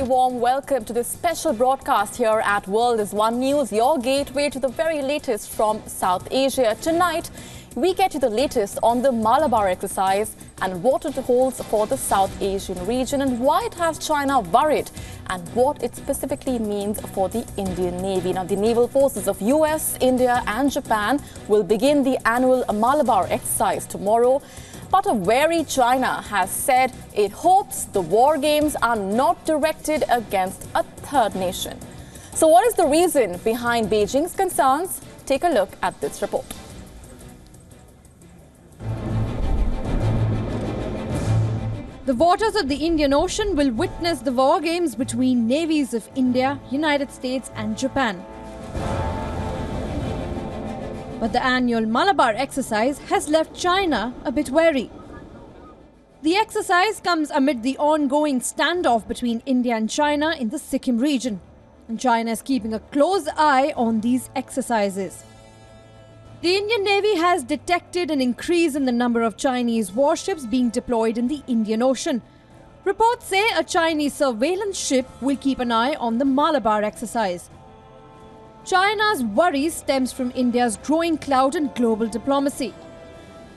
warm welcome to this special broadcast here at World is One News, your gateway to the very latest from South Asia. Tonight, we get you the latest on the Malabar Exercise and what it holds for the South Asian region and why it has China worried and what it specifically means for the Indian Navy. Now, the naval forces of US, India and Japan will begin the annual Malabar Exercise tomorrow. But a wary China has said it hopes the war games are not directed against a third nation. So what is the reason behind Beijing's concerns? Take a look at this report. The waters of the Indian Ocean will witness the war games between navies of India, United States and Japan. But the annual Malabar exercise has left China a bit wary. The exercise comes amid the ongoing standoff between India and China in the Sikkim region. And China is keeping a close eye on these exercises. The Indian Navy has detected an increase in the number of Chinese warships being deployed in the Indian Ocean. Reports say a Chinese surveillance ship will keep an eye on the Malabar exercise. China's worry stems from India's growing clout in global diplomacy.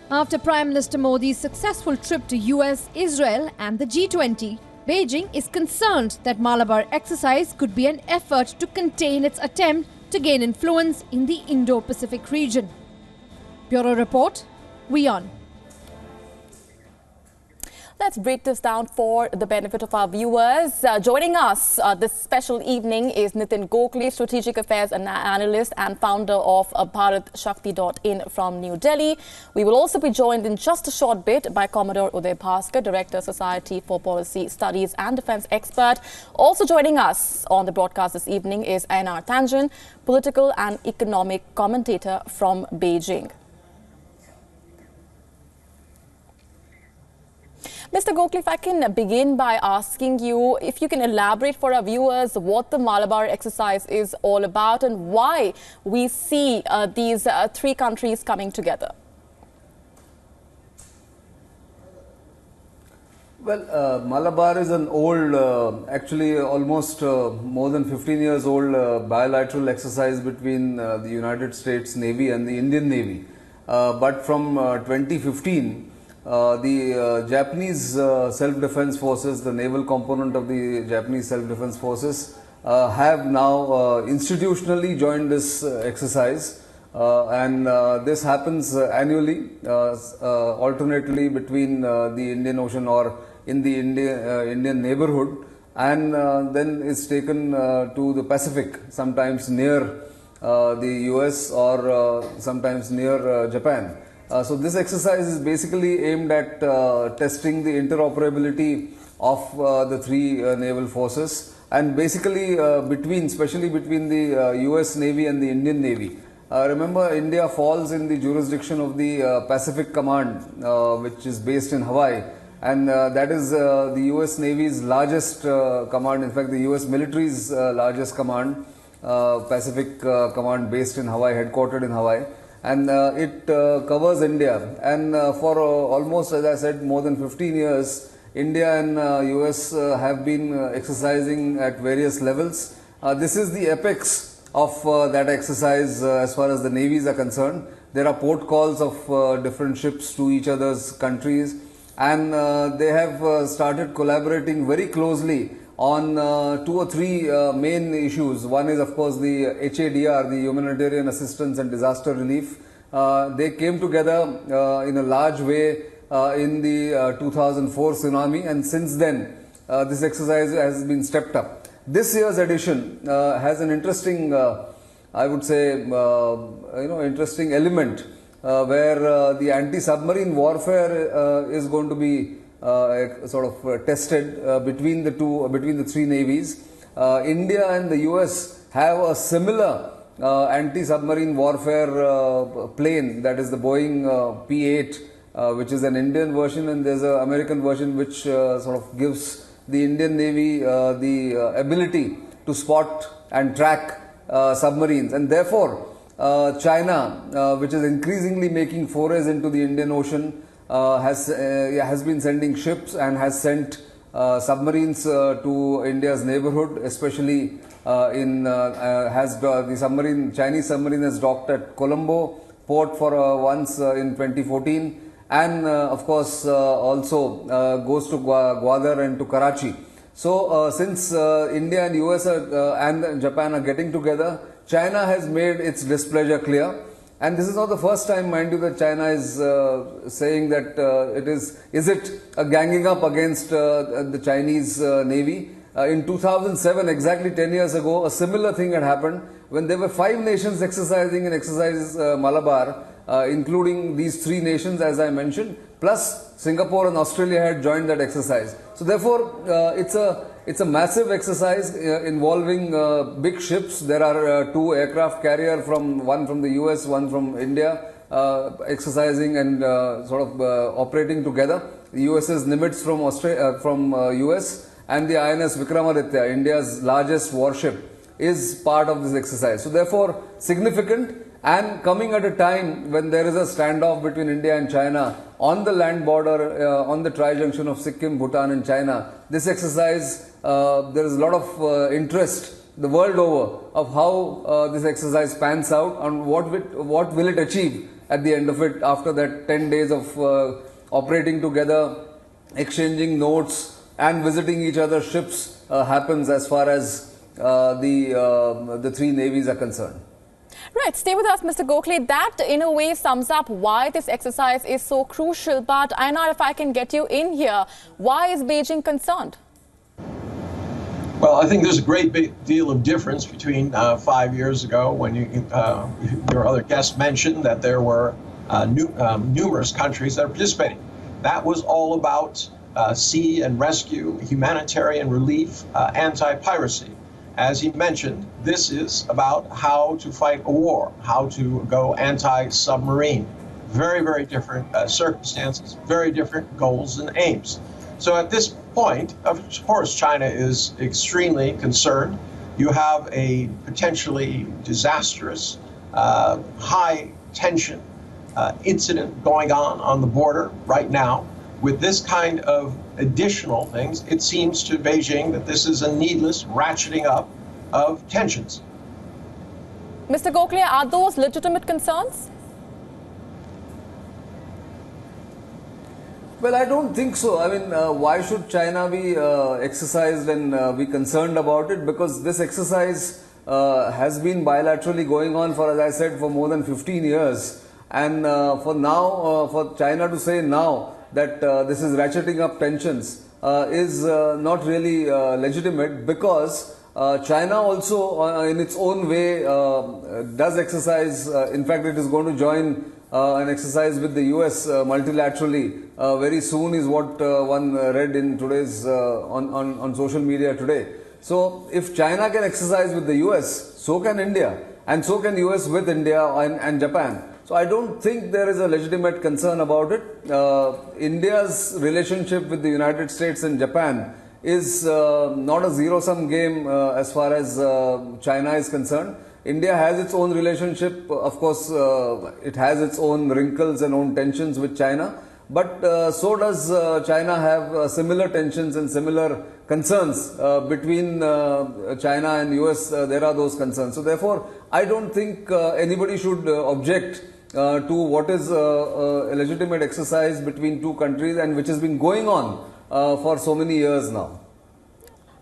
After Prime Minister Modi's successful trip to US, Israel and the G20, Beijing is concerned that Malabar exercise could be an effort to contain its attempt to gain influence in the Indo-Pacific region. Bureau Report, WION. Let's break this down for the benefit of our viewers. Joining us this special evening is Nitin Gokhale, Strategic Affairs Analyst and founder of BharatShakti.in from New Delhi. We will also be joined in just a short bit by Commodore Uday Bhaskar, Director, Society for Policy Studies and Defence Expert. Also joining us on the broadcast this evening is Ainar Tangent, Political and Economic Commentator from Beijing. Mr. Gokhale, if I can begin by asking you if you can elaborate for our viewers what the Malabar exercise is all about and why we see these three countries coming together. Well, Malabar is an old, actually almost more than 15 years old bilateral exercise between the United States Navy and the Indian Navy. But from 2015, the Japanese self-defense forces, the naval component of the Japanese self-defense forces, have now institutionally joined this exercise, and this happens annually, alternately between the Indian Ocean or in the Indian neighborhood, and then is taken to the Pacific, sometimes near the US or sometimes near Japan. So this exercise is basically aimed at testing the interoperability of the three naval forces and basically especially between the US Navy and the Indian Navy. Remember, India falls in the jurisdiction of the Pacific Command, which is based in Hawaii, and that is the US Navy's largest command, in fact the US military's largest command, Pacific Command based in Hawaii, headquartered in Hawaii. And it covers India, and for almost, as I said, more than 15 years, India and US have been exercising at various levels. This is the apex of that exercise as far as the navies are concerned. There are port calls of different ships to each other's countries, and they have started collaborating very closely on two or three main issues. One is, of course, the HADR, the Humanitarian Assistance and Disaster Relief. They came together in a large way in the 2004 tsunami, and since then this exercise has been stepped up. This year's edition has an interesting, I would say, interesting element where the anti-submarine warfare is going to be sort of tested between the three navies. India and the US have a similar anti-submarine warfare plane, that is the Boeing P-8, which is an Indian version, and there's an American version which sort of gives the Indian Navy the ability to spot and track submarines, and therefore China, which is increasingly making forays into the Indian Ocean, has been sending ships and has sent submarines to India's neighborhood, especially the Chinese submarine has docked at Colombo port for once in 2014, and of course also goes to Gwadar and to Karachi. So since India and US and Japan are getting together, China has made its displeasure clear. And this is not the first time, mind you, that China is saying that is it a ganging up against the Chinese Navy? In 2007, exactly 10 years ago, a similar thing had happened when there were 5 nations exercising in exercise Malabar, including these 3 nations as I mentioned, plus Singapore and Australia had joined that exercise. So therefore, it's a massive exercise involving big ships. There are 2 aircraft carrier one from the US, one from India, exercising and operating together. The USS Nimitz from US and the INS Vikramaditya, India's largest warship, is part of this exercise. So therefore, significant, and coming at a time when there is a standoff between India and China on the land border, on the tri-junction of Sikkim, Bhutan and China. This exercise, there is a lot of interest the world over of how this exercise pans out and what will it achieve at the end of it after that 10 days of operating together, exchanging notes and visiting each other's ships happens as far as the 3 navies are concerned. Right, stay with us, Mr. Gokhale. That, in a way, sums up why this exercise is so crucial. But, Einar, if I can get you in here, why is Beijing concerned? Well, I think there's a great big deal of difference between 5 years ago when your other guest mentioned that there were numerous countries that are participating. That was all about sea and rescue, humanitarian relief, anti-piracy. As he mentioned, this is about how to fight a war, how to go anti-submarine. Very, very different circumstances, very different goals and aims. So at this point, of course, China is extremely concerned. You have a potentially disastrous, high-tension incident going on the border right now. With this kind of additional things, it seems to Beijing that this is a needless ratcheting up of tensions. Mr. Gokhale, are those legitimate concerns? Well, I don't think so. I mean, why should China be exercised and be concerned about it? Because this exercise has been bilaterally going on for, as I said, for more than 15 years. And for China to say now that this is ratcheting up tensions is not really legitimate, because China also in its own way does exercise. In fact, it is going to join an exercise with the US multilaterally very soon, is what one read in today's on social media today. So if China can exercise with the US, so can India, and so can US with India and Japan. So I don't think there is a legitimate concern about it. India's relationship with the United States and Japan is not a zero-sum game as far as China is concerned. India has its own relationship. Of course, it has its own wrinkles and own tensions with China. But so does China have similar tensions and similar concerns between China and US. There are those concerns. So therefore, I don't think anybody should object to what is a legitimate exercise between 2 countries and which has been going on for so many years now.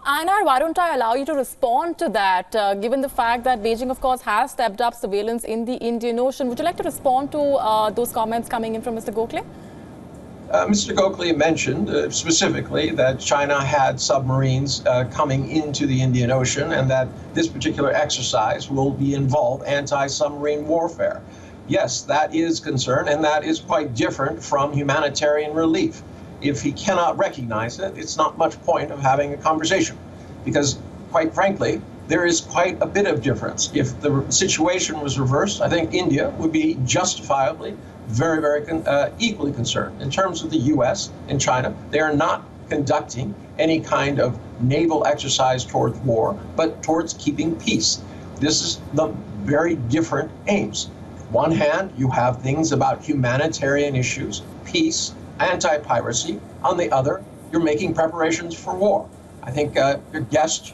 Einar, why don't I allow you to respond to that, given the fact that Beijing, of course, has stepped up surveillance in the Indian Ocean. Would you like to respond to those comments coming in from Mr. Gokhale? Mr. Gokhale mentioned specifically that China had submarines coming into the Indian Ocean, and that this particular exercise will be involved anti-submarine warfare. Yes, that is concern, and that is quite different from humanitarian relief. If he cannot recognize it, it's not much point of having a conversation, because quite frankly, there is quite a bit of difference. If the situation was reversed, I think India would be justifiably very, very equally concerned. In terms of the US and China, they are not conducting any kind of naval exercise towards war, but towards keeping peace. This is the very different aims. One hand, you have things about humanitarian issues, peace, anti-piracy. On the other, you're making preparations for war. I think your guest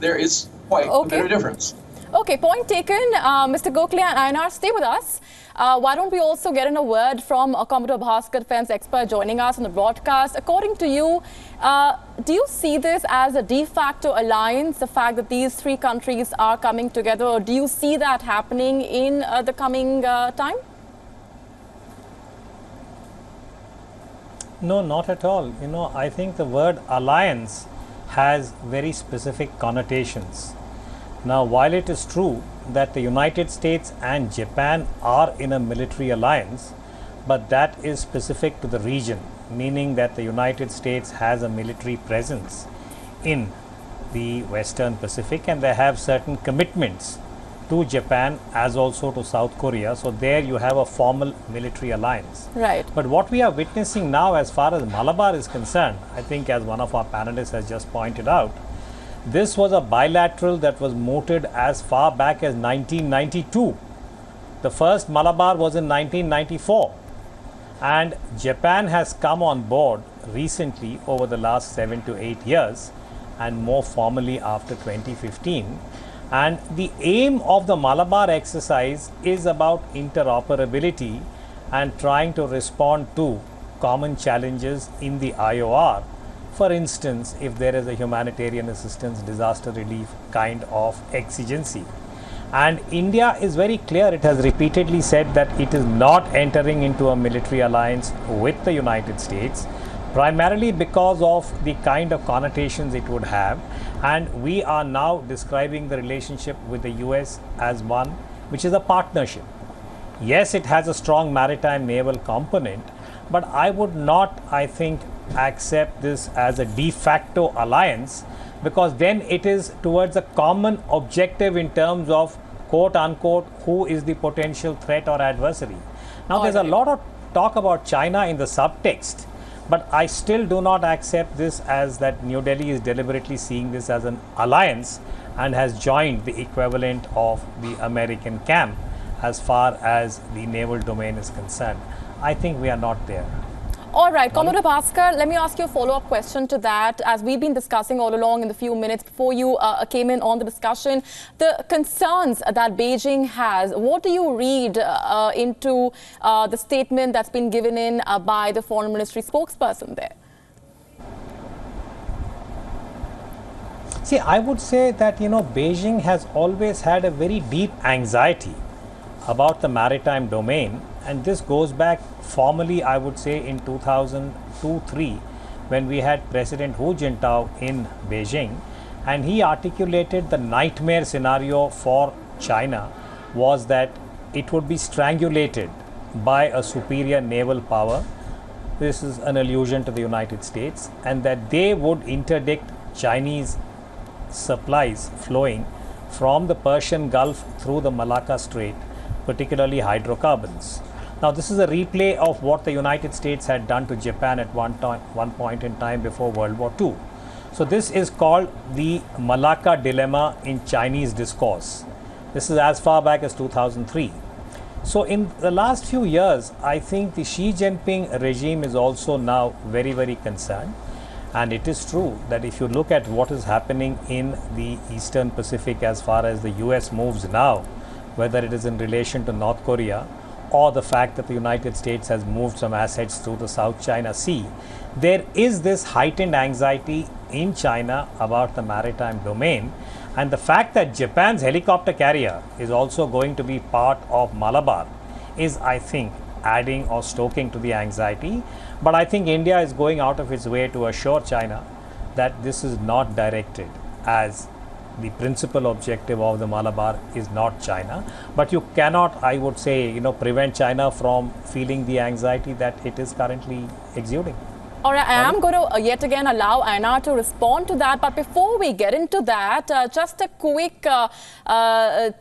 there is quite a bit of difference. Okay, point taken. Mr. Gokhale and Ainar, stay with us. Why don't we also get in a word from Commodore Bhaskar, defense expert, joining us on the broadcast. According to you, do you see this as a de facto alliance, the fact that these three countries are coming together, or do you see that happening in the coming time? No, not at all. You know, I think the word alliance has very specific connotations. Now, while it is true that the United States and Japan are in a military alliance, but that is specific to the region, meaning that the United States has a military presence in the Western Pacific, and they have certain commitments to Japan as also to South Korea. So there you have a formal military alliance. Right. But what we are witnessing now as far as Malabar is concerned, I think as one of our panelists has just pointed out, this was a bilateral that was mooted as far back as 1992. The first Malabar was in 1994. And Japan has come on board recently over the last 7 to 8 years, and more formally after 2015. And the aim of the Malabar exercise is about interoperability and trying to respond to common challenges in the IOR. For instance, if there is a humanitarian assistance, disaster relief kind of exigency. And India is very clear, it has repeatedly said that it is not entering into a military alliance with the United States, primarily because of the kind of connotations it would have. And we are now describing the relationship with the US as one which is a partnership. Yes, it has a strong maritime naval component, but I would not, I think, accept this as a de facto alliance, because then it is towards a common objective in terms of quote unquote who is the potential threat or adversary. Now there's a lot of talk about China in the subtext, but I still do not accept this as that New Delhi is deliberately seeing this as an alliance and has joined the equivalent of the American camp as far as the naval domain is concerned. I think we are not there. All right, Commodore Bhaskar, let me ask you a follow-up question to that. As we've been discussing all along in the few minutes before you came in on the discussion, the concerns that Beijing has, what do you read into the statement that's been given in by the Foreign Ministry spokesperson there? See, I would say that, you know, Beijing has always had a very deep anxiety about the maritime domain. And this goes back formally, I would say, in 2002-03, when we had President Hu Jintao in Beijing, and he articulated the nightmare scenario for China was that it would be strangulated by a superior naval power. This is an allusion to the United States, and that they would interdict Chinese supplies flowing from the Persian Gulf through the Malacca Strait, particularly hydrocarbons. Now, this is a replay of what the United States had done to Japan at one point in time before World War II. So, this is called the Malacca dilemma in Chinese discourse. This is as far back as 2003. So, in the last few years, I think the Xi Jinping regime is also now very, very concerned. And it is true that if you look at what is happening in the Eastern Pacific as far as the US moves now, whether it is in relation to North Korea, or the fact that the United States has moved some assets through the South China Sea, there is this heightened anxiety in China about the maritime domain. And the fact that Japan's helicopter carrier is also going to be part of Malabar is, I think, adding or stoking to the anxiety. But I think India is going out of its way to assure China that this is not directed as the principal objective of the Malabar is not China, but you cannot, I would say, you know, prevent China from feeling the anxiety that it is currently exuding. All right, I am going to yet again allow Ainar to respond to that. But before we get into that, just a quick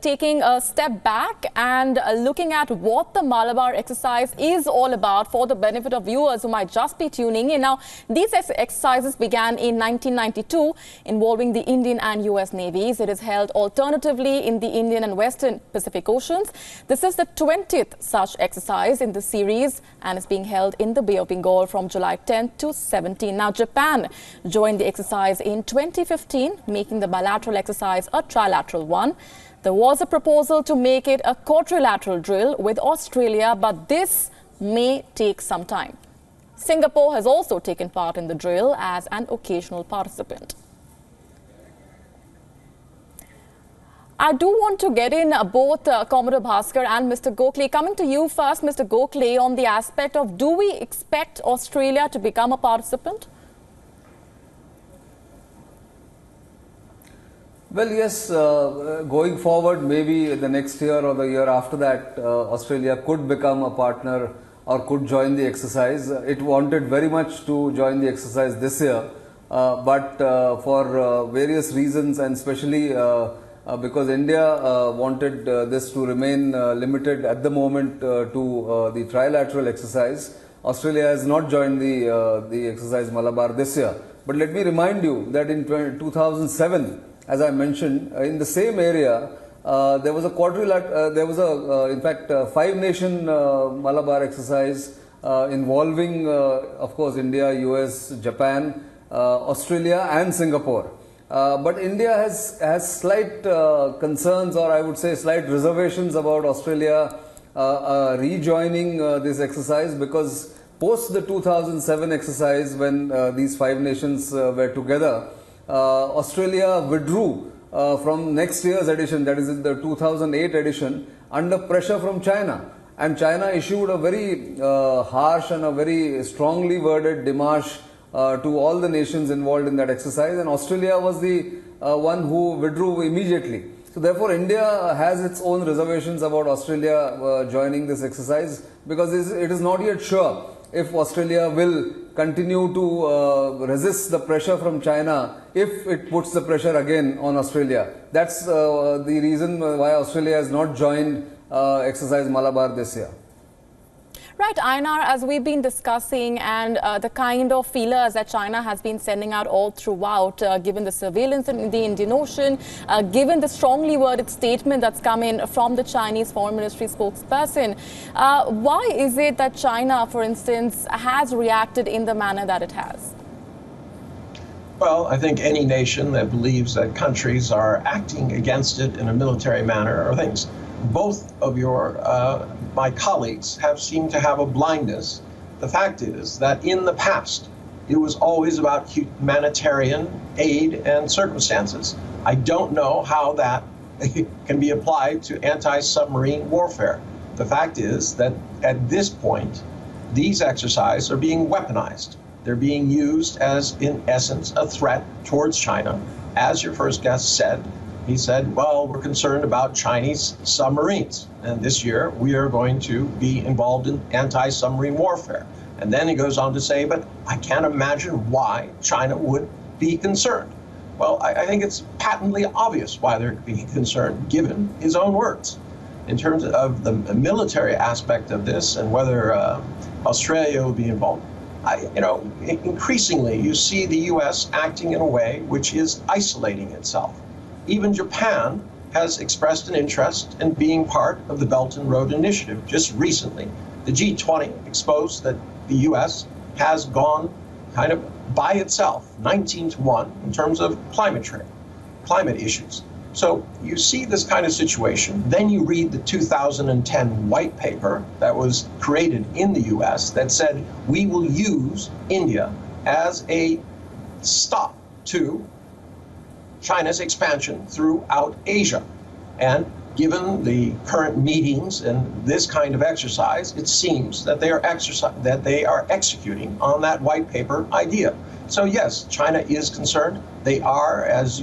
taking a step back and looking at what the Malabar exercise is all about for the benefit of viewers who might just be tuning in. Now, these exercises began in 1992 involving the Indian and US navies. It is held alternatively in the Indian and Western Pacific Oceans. This is the 20th such exercise in the series and is being held in the Bay of Bengal from July 10th led to 17. Now, Japan joined the exercise in 2015, making the bilateral exercise a trilateral one. There was a proposal to make it a quadrilateral drill with Australia, but this may take some time. Singapore has also taken part in the drill as an occasional participant. I do want to get in both Commodore Bhaskar and Mr. Gokhale. Coming to you first, Mr. Gokhale, on the aspect of, do we expect Australia to become a participant? Well, yes, going forward, maybe the next year or the year after that, Australia could become a partner or could join the exercise. It wanted very much to join the exercise this year, but for various reasons, and especially because India wanted this to remain limited at the moment to the trilateral exercise, Australia has not joined the exercise Malabar this year. But let me remind you that in 2007, as I mentioned, in the same area, there was a in fact, five-nation Malabar exercise involving, of course, India, US, Japan, Australia and Singapore. But India has slight concerns, or I would say slight reservations about Australia rejoining this exercise, because post the 2007 exercise, when these five nations were together, Australia withdrew from next year's edition, that is the 2008 edition, under pressure from China. And China issued a very harsh and a very strongly worded démarche to all the nations involved in that exercise, and Australia was the one who withdrew immediately. So therefore, India has its own reservations about Australia joining this exercise, because it is not yet sure if Australia will continue to resist the pressure from China if it puts the pressure again on Australia. That's the reason why Australia has not joined exercise Malabar this year. Right, Ainar, as we've been discussing, and the kind of feelers that China has been sending out all throughout, given the surveillance in the Indian Ocean, given the strongly worded statement that's come in from the Chinese Foreign Ministry spokesperson, why is it that China, for instance, has reacted in the manner that it has? Well, I think any nation that believes that countries are acting against it in a military manner are things. Both of my colleagues have seemed to have a blindness. The fact is that in the past, it was always about humanitarian aid and circumstances. I don't know how that can be applied to anti-submarine warfare. The fact is that at this point, these exercises are being weaponized. They're being used as, in essence, a threat towards China. As your first guest said, he said, well, we're concerned about Chinese submarines. And this year, we are going to be involved in anti-submarine warfare. And then he goes on to say, but I can't imagine why China would be concerned. Well, I think it's patently obvious why they're being concerned, given his own words. In terms of the military aspect of this and whether Australia will be involved, increasingly you see the U.S. acting in a way which is isolating itself. Even Japan has expressed an interest in being part of the Belt and Road Initiative. Just recently, the G20 exposed that the U.S. has gone kind of by itself, 19-1, in terms of climate issues. So you see this kind of situation. Then you read the 2010 white paper that was created in the U.S. that said we will use India as a stop to China's expansion throughout Asia. And given the current meetings and this kind of exercise, it seems that they are executing on that white paper idea. So yes, China is concerned. They are, as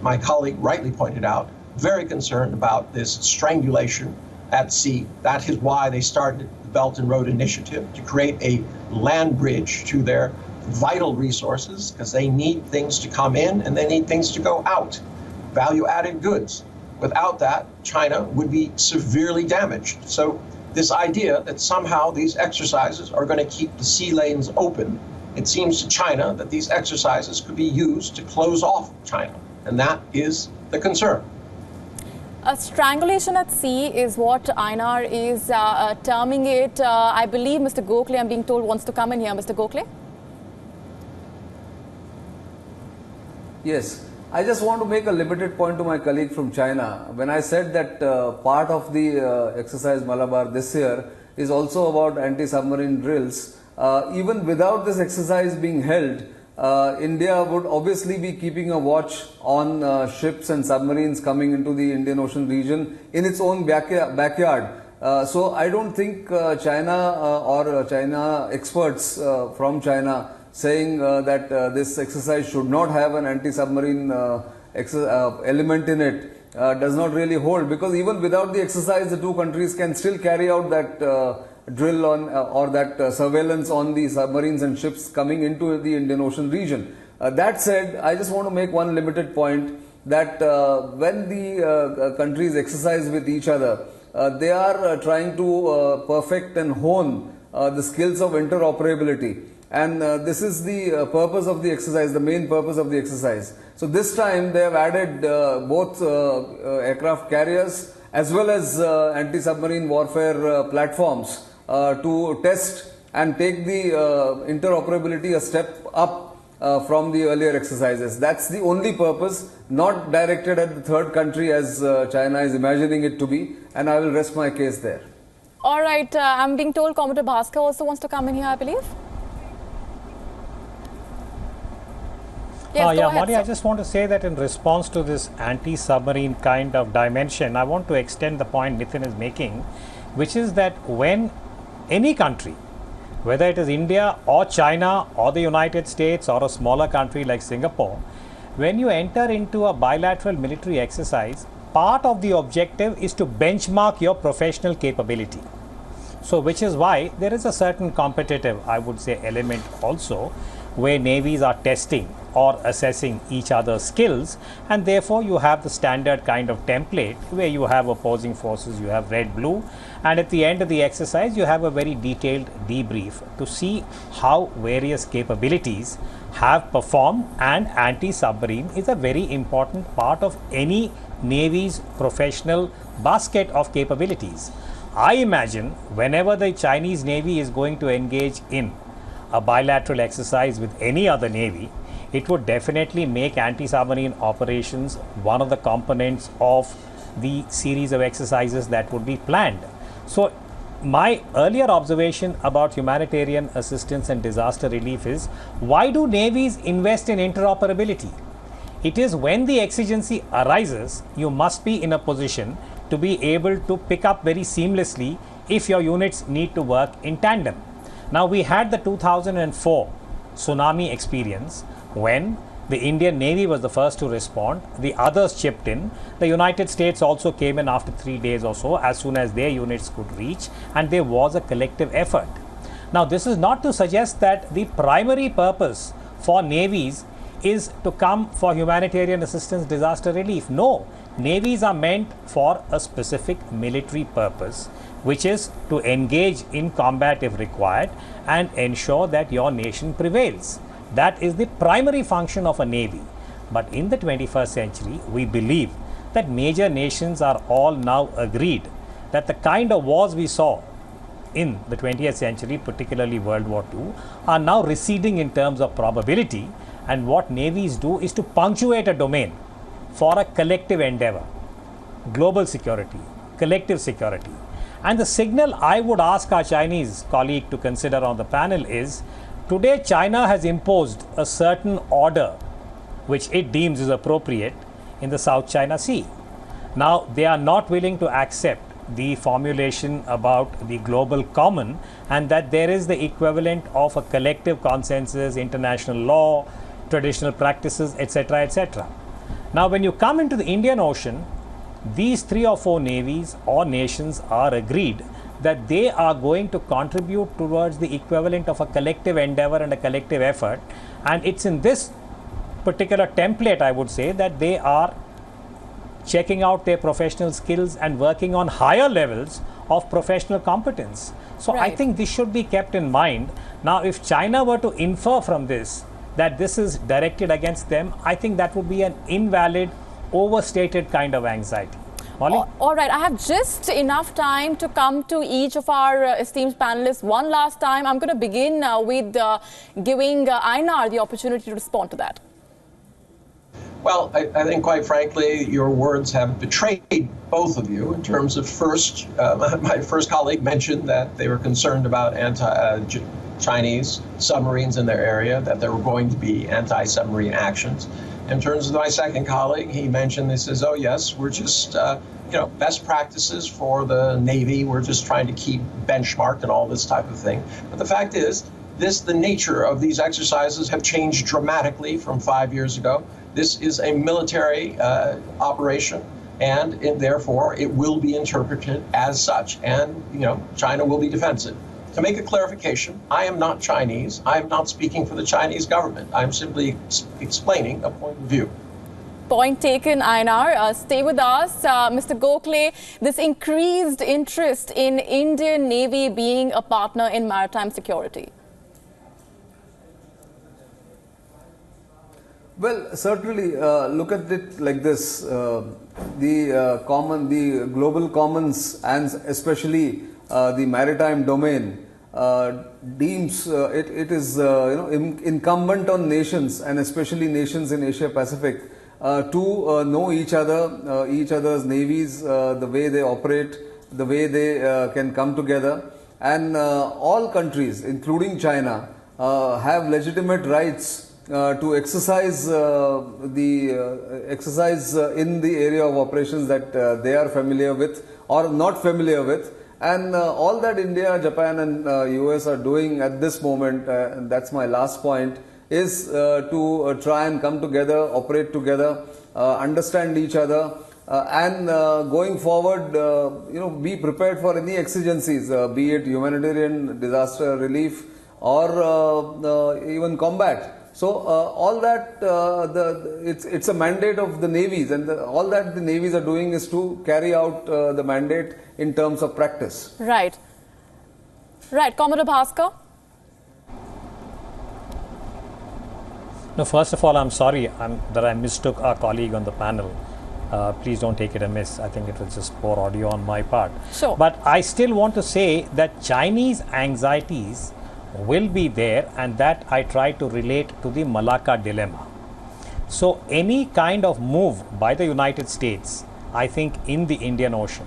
my colleague rightly pointed out, very concerned about this strangulation at sea. That is why they started the Belt and Road Initiative, to create a land bridge to their vital resources, because they need things to come in and they need things to go out, value-added goods. Without that, China would be severely damaged. So this idea that somehow these exercises are going to keep the sea lanes open, it seems to China that these exercises could be used to close off China, and that is the concern. A strangulation at sea is what Einar is terming it. I believe Mr. Gokhale, I'm being told, wants to come in here. Mr. Gokhale? Yes. I just want to make a limited point to my colleague from China. When I said that part of the exercise Malabar this year is also about anti-submarine drills, even without this exercise being held, India would obviously be keeping a watch on ships and submarines coming into the Indian Ocean region in its own backyard. So I don't think China or China experts from China saying that this exercise should not have an anti-submarine element in it does not really hold, because even without the exercise the two countries can still carry out that drill on or that surveillance on the submarines and ships coming into the Indian Ocean region. That said, I just want to make one limited point that when the countries exercise with each other, they are trying to perfect and hone the skills of interoperability. And this is the purpose of the exercise, the main purpose of the exercise. So this time they have added both aircraft carriers as well as anti-submarine warfare platforms to test and take the interoperability a step up from the earlier exercises. That's the only purpose, not directed at the third country as China is imagining it to be, and I will rest my case there. All right, I'm being told Commodore Bhaskar also wants to come in here, I believe. Yes, yeah, ahead, Moni, I just want to say that in response to this anti-submarine kind of dimension, I want to extend the point Nitin is making, which is that when any country, whether it is India or China or the United States or a smaller country like Singapore, when you enter into a bilateral military exercise, part of the objective is to benchmark your professional capability. So, which is why there is a certain competitive, I would say, element also, where navies are testing or assessing each other's skills, and therefore you have the standard kind of template where you have opposing forces, you have red, blue, and at the end of the exercise you have a very detailed debrief to see how various capabilities have performed, and anti-submarine is a very important part of any navy's professional basket of capabilities. I imagine whenever the Chinese Navy is going to engage in a bilateral exercise with any other navy, it would definitely make anti-submarine operations one of the components of the series of exercises that would be planned. So, my earlier observation about humanitarian assistance and disaster relief is, why do navies invest in interoperability? It is when the exigency arises, you must be in a position to be able to pick up very seamlessly if your units need to work in tandem. Now, we had the 2004 tsunami experience when the Indian Navy was the first to respond, the others chipped in. The United States also came in after 3 days or so, as soon as their units could reach, and there was a collective effort. Now, this is not to suggest that the primary purpose for navies is to come for humanitarian assistance, disaster relief. No, navies are meant for a specific military purpose, which is to engage in combat if required and ensure that your nation prevails. That is the primary function of a navy. But in the 21st century, we believe that major nations are all now agreed that the kind of wars we saw in the 20th century, particularly World War II, are now receding in terms of probability, and what navies do is to punctuate a domain for a collective endeavor, global security, collective security. And the signal I would ask our Chinese colleague to consider on the panel is, today China has imposed a certain order which it deems is appropriate in the South China Sea. Now, they are not willing to accept the formulation about the global common, and that there is the equivalent of a collective consensus, international law, traditional practices, etc., etc. Now, when you come into the Indian Ocean, these 3 or 4 navies or nations are agreed that they are going to contribute towards the equivalent of a collective endeavor and a collective effort, and it's in this particular template, I would say, that they are checking out their professional skills and working on higher levels of professional competence. So, I think this should be kept in mind. Now, if China were to infer from this that this is directed against them, I think that would be an invalid, overstated kind of anxiety. Molly? All right, I have just enough time to come to each of our esteemed panelists one last time. I'm going to begin with giving Einar the opportunity to respond to that. Well, I think, quite frankly, your words have betrayed both of you in terms of first, my first colleague mentioned that they were concerned about Chinese submarines in their area, that there were going to be anti-submarine actions. In terms of my second colleague, he mentioned, he says, oh, yes, we're just, best practices for the Navy. We're just trying to keep benchmark and all this type of thing. But the fact is, the nature of these exercises have changed dramatically from 5 years ago. This is a military operation, and therefore it will be interpreted as such. And, China will be defensive. To make a clarification, I am not Chinese. I am not speaking for the Chinese government. I'm simply explaining a point of view. Point taken, Einar. Stay with us. Mr. Gokhale, this increased interest in Indian Navy being a partner in maritime security. Well, certainly, look at it like this. The global commons, and especially the maritime domain, deems it is incumbent on nations, and especially nations in Asia Pacific, to know each other's navies, the way they operate, the way they can come together, and all countries, including China, have legitimate rights to exercise exercise in the area of operations that they are familiar with or not familiar with. And all that India, Japan and US are doing at this moment, and that's my last point, is to try and come together, operate together, understand each other, and going forward, be prepared for any exigencies, be it humanitarian disaster relief or even combat. So all that, it's a mandate of the navies, and all that the navies are doing is to carry out the mandate in terms of practice. Right. Right. Commodore Bhaskar? No, first of all, I'm sorry that I mistook our colleague on the panel. Please don't take it amiss. I think it was just poor audio on my part. Sure. But I still want to say that Chinese anxieties will be there, and that I try to relate to the Malacca dilemma. So any kind of move by the United States, I think, in the Indian Ocean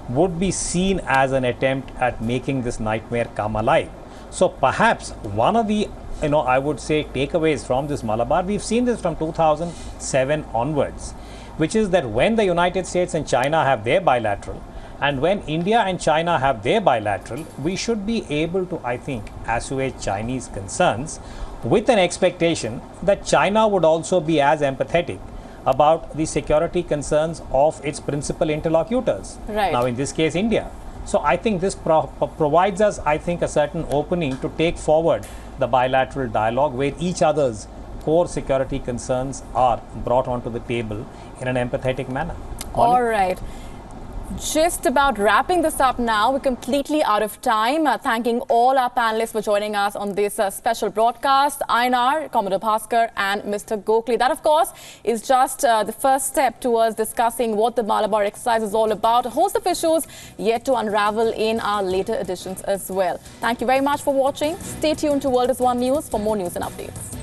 would be seen as an attempt at making this nightmare come alive. So perhaps one of the, I would say, takeaways from this Malabar, we've seen this from 2007 onwards, which is that when the United States and China have their bilateral, and when India and China have their bilateral, we should be able to, I think, assuage Chinese concerns with an expectation that China would also be as empathetic about the security concerns of its principal interlocutors. Right. Now, in this case, India. So I think this provides us, I think, a certain opening to take forward the bilateral dialogue where each other's core security concerns are brought onto the table in an empathetic manner. All right. Just about wrapping this up now. We're completely out of time. Thanking all our panelists for joining us on this special broadcast. Einar, Commodore Bhaskar and Mr. Gokhale. That, of course, is just the first step towards discussing what the Malabar exercise is all about. A host of issues yet to unravel in our later editions as well. Thank you very much for watching. Stay tuned to World is One News for more news and updates.